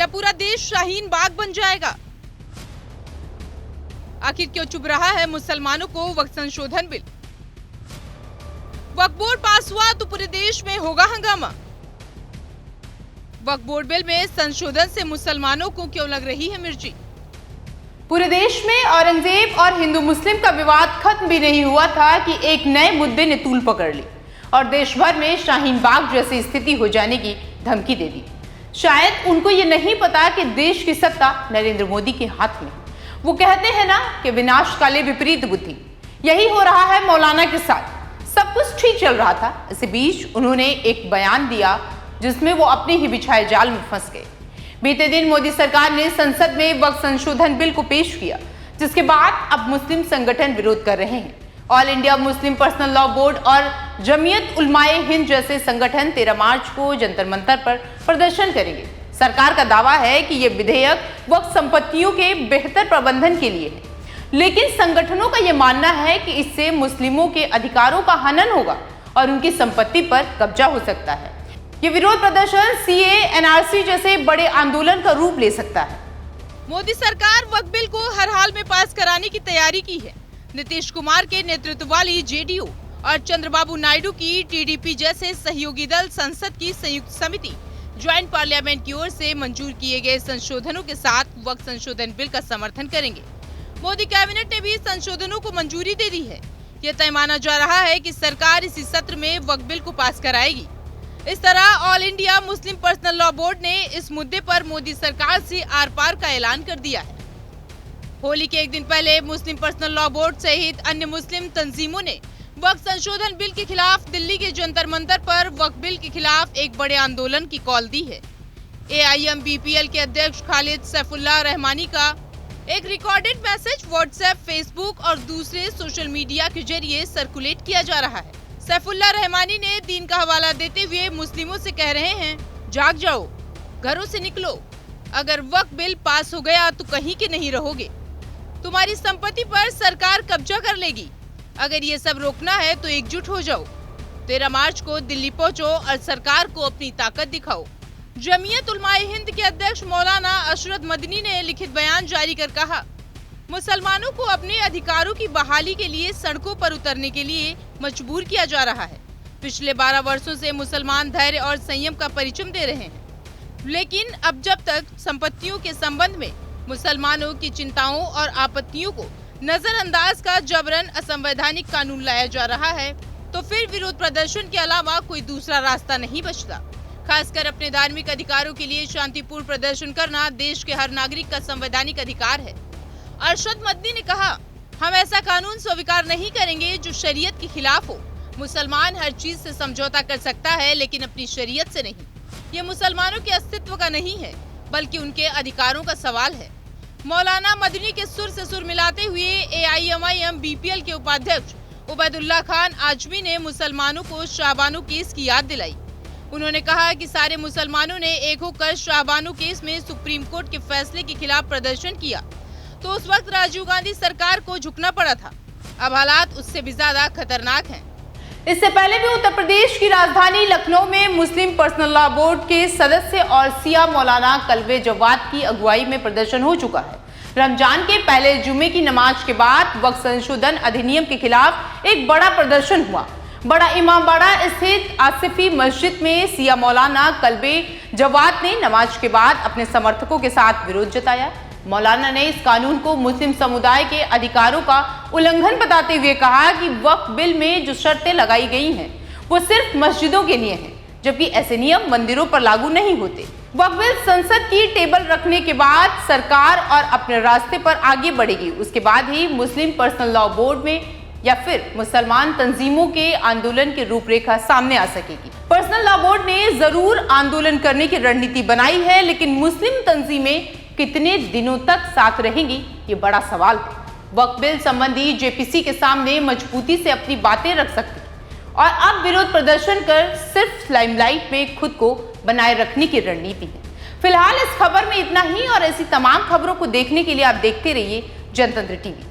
क्या पूरा देश शाहीन बाग बन जाएगा? आखिर क्यों चुभ रहा है मुसलमानों को वक्फ संशोधन बिल? वक्फ बोर्ड पास हुआ तो पूरे देश में होगा हंगामा। वक्फ बोर्ड बिल में संशोधन से मुसलमानों को क्यों लग रही है मिर्ची? पूरे देश में औरंगजेब और हिंदू मुस्लिम का विवाद खत्म भी नहीं हुआ था कि एक नए मुद्दे ने तूल पकड़ ली और देश भर में शाहीन बाग जैसी स्थिति हो जाने की धमकी दे दी। शायद उनको ये नहीं पता कि देश की सत्ता नरेंद्र मोदी के हाथ में। वो कहते हैं ना कि विनाश काले विपरीत बुद्धि। यही हो रहा है मौलाना के साथ। सब कुछ ठीक चल रहा था, इसी बीच उन्होंने एक बयान दिया जिसमें वो अपने ही बिछाए जाल में फंस गए। बीते दिन मोदी सरकार ने संसद में वक्फ संशोधन बिल को पेश किया, जिसके बाद अब मुस्लिम संगठन विरोध कर रहे हैं। All India Muslim personal law board और जमीयत उलमाए हिंद जैसे संगठन 13 मार्च को जंतर मंतर पर प्रदर्शन करेंगे। सरकार का दावा है कि यह विधेयक वक्फ संपत्तियों के बेहतर प्रबंधन के लिए है, लेकिन संगठनों का यह मानना है कि इससे मुस्लिमों के अधिकारों का हनन होगा और उनकी संपत्ति पर कब्जा हो सकता है। ये विरोध प्रदर्शन सीए, एनआरसी जैसे बड़े आंदोलन का रूप ले सकता है। मोदी सरकार वक्फ बिल को हर हाल में पास कराने की तैयारी की है। नीतीश कुमार के नेतृत्व वाली जेडीयू और चंद्रबाबू नायडू की टीडीपी जैसे सहयोगी दल संसद की संयुक्त समिति ज्वाइंट पार्लियामेंट की ओर से मंजूर किए गए संशोधनों के साथ वक्फ संशोधन बिल का समर्थन करेंगे। मोदी कैबिनेट ने भी संशोधनों को मंजूरी दे दी है। यह तय माना जा रहा है कि सरकार इसी सत्र में वक्फ बिल को पास कराएगी। इस तरह all India Muslim personal law board ने इस मुद्दे पर मोदी सरकार से आर पार का ऐलान कर दिया है। होली के एक दिन पहले मुस्लिम पर्सनल लॉ बोर्ड सहित अन्य मुस्लिम तंजीमों ने वक्फ संशोधन बिल के खिलाफ दिल्ली के जंतर मंतर पर वक्फ बिल के खिलाफ एक बड़े आंदोलन की कॉल दी है। AIM-BPL के अध्यक्ष खालिद सैफुल्लाह रहमानी का एक रिकॉर्डेड मैसेज व्हाट्सएप, फेसबुक और दूसरे सोशल मीडिया के जरिए सर्कुलेट किया जा रहा है। सैफुल्लाह रहमानी ने दीन का हवाला देते हुए मुस्लिमों से कह रहे हैं, जाग जाओ, घरों से निकलो। अगर वक्फ बिल पास हो गया तो कहीं के नहीं रहोगे। तुम्हारी संपत्ति पर सरकार कब्जा कर लेगी। अगर ये सब रोकना है तो एकजुट हो जाओ। 13 मार्च को दिल्ली पहुंचो और सरकार को अपनी ताकत दिखाओ। जमीयत उलमाए हिंद के अध्यक्ष मौलाना अशरफ मदनी ने लिखित बयान जारी कर कहा, मुसलमानों को अपने अधिकारों की बहाली के लिए सड़कों पर उतरने के लिए मजबूर किया जा रहा है। पिछले 12 वर्षों से मुसलमान धैर्य और संयम का परिचय दे रहे हैं, लेकिन अब जब तक संपत्तियों के संबंध में मुसलमानों की चिंताओं और आपत्तियों को नजरअंदाज का जबरन असंवैधानिक कानून लाया जा रहा है, तो फिर विरोध प्रदर्शन के अलावा कोई दूसरा रास्ता नहीं बचता। खासकर अपने धार्मिक अधिकारों के लिए शांतिपूर्ण प्रदर्शन करना देश के हर नागरिक का संवैधानिक अधिकार है। अरशद मदनी ने कहा, हम ऐसा कानून स्वीकार नहीं करेंगे जो शरीयत के खिलाफ हो। मुसलमान हर चीज से समझौता कर सकता है, लेकिन अपनी शरीयत से नहीं। ये मुसलमानों के अस्तित्व का नहीं है, बल्कि उनके अधिकारों का सवाल है। मौलाना मदनी के सुर से सुर मिलाते हुए AIM-BPL के उपाध्यक्ष उबैदुल्लाह खान आजमी ने मुसलमानों को शाहबानो केस की याद दिलाई। उन्होंने कहा कि सारे मुसलमानों ने एक होकर शाहबानो केस में सुप्रीम कोर्ट के फैसले के खिलाफ प्रदर्शन किया, तो उस वक्त राजीव गांधी सरकार को झुकना पड़ा था। अब हालात उससे भी ज्यादा खतरनाक हैं। इससे पहले भी उत्तर प्रदेश की राजधानी लखनऊ में मुस्लिम पर्सनल लॉ बोर्ड के सदस्य और सिया मौलाना कल्बे जवाद की अगुवाई में प्रदर्शन हो चुका है। रमजान के पहले जुमे की नमाज के बाद वक्फ संशोधन अधिनियम के खिलाफ एक बड़ा प्रदर्शन हुआ। बड़ा इमामबाड़ा स्थित आसिफी मस्जिद में सिया मौलाना कल्बे जवाद ने नमाज के बाद अपने समर्थकों के साथ विरोध जताया। मौलाना ने इस कानून को मुस्लिम समुदाय के अधिकारों का उल्लंघन बताते हुए कहा कि वक्फ बिल में जो शर्तें लगाई गई हैं वो सिर्फ मस्जिदों के लिए हैं, जबकि ऐसे नियम मंदिरों पर लागू नहीं होते। वक्फ बिल संसद की टेबल रखने के बाद सरकार और अपने रास्ते पर आगे बढ़ेगी। उसके बाद ही मुस्लिम पर्सनल लॉ बोर्ड में या फिर मुसलमान तंजीमों के आंदोलन की रूपरेखा सामने आ सकेगी। पर्सनल लॉ बोर्ड ने जरूर आंदोलन करने की रणनीति बनाई है, लेकिन मुस्लिम तंजीमें कितने दिनों तक साथ रहेंगी, ये बड़ा सवाल है। वक्फ बिल संबंधी जेपीसी के सामने मजबूती से अपनी बातें रख सकती और अब विरोध प्रदर्शन कर सिर्फ लाइमलाइट में खुद को बनाए रखने की रणनीति है। फिलहाल इस खबर में इतना ही और ऐसी तमाम खबरों को देखने के लिए आप देखते रहिए जनतंत्र टीवी।